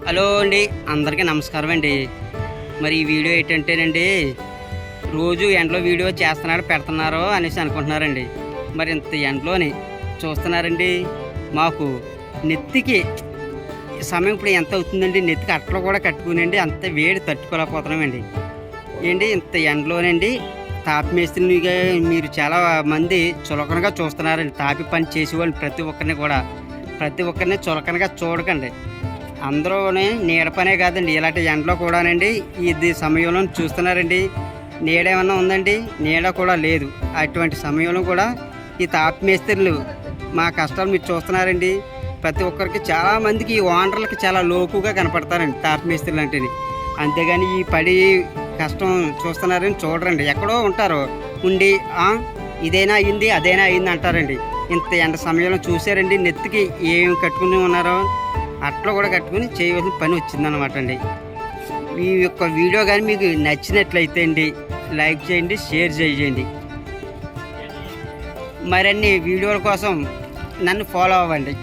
Hello అండి, అందరికీ నమస్కారం అండి. మరి ఈ వీడియో ఏంటంటేనండి, రోజు ఎండలో వీడియో పెడుతున్నారు అనేసి అనుకుంటున్నారండి. మరి ఇంత ఎండలోని చూస్తున్నారండి. మాకు నెత్తికి సమయం ఇప్పుడు ఎంత అవుతుందండి, నెత్తికి అట్టలు కూడా కట్టుకునండి అంత వేడి తట్టుకోలేకపోతున్నామండి. ఏంటి ఇంత ఎండలోనండి తాపి మేస్త్రినిగా మీరు చాలా మంది చులకనగా చూస్తున్నారండి. తాపి పని చేసేవాళ్ళు ప్రతి ఒక్కరిని చులకనగా చూడకండి. అందరూనే నీడ పనే కాదండి, ఇలాంటి ఎండలో కూడానండి ఇది సమయంలో చూస్తున్నారండి. నీడ ఏమన్నా ఉందండి, నీడ కూడా లేదు. అటువంటి సమయంలో కూడా ఈ తాపి మేస్త్రులు మా కష్టాలు మీరు చూస్తున్నారండి. ప్రతి ఒక్కరికి చాలామందికి ఈ ఓనర్లకి చాలా లోకుగా కనపడతారండి తాపి మేస్త్రులు అంటేని. అంతేగాని ఈ పడి కష్టం చూస్తున్నారని చూడరండి. ఎక్కడో ఉంటారు ఉండి ఇదైనా అయింది అదైనా అయింది అంటారండి. ఇంత ఎండ సమయంలో చూసారండి నెత్తికి ఏం కట్టుకుని ఉన్నారో అట్లా కూడా కట్టుకుని చేయవలసిన పని వచ్చిందనమాట అండి. ఈ యొక్క వీడియో కానీ మీకు నచ్చినట్లయితే అండి లైక్ చేయండి, షేర్ చేయండి. మరిన్ని వీడియోల కోసం నన్ను ఫాలో అవ్వండి.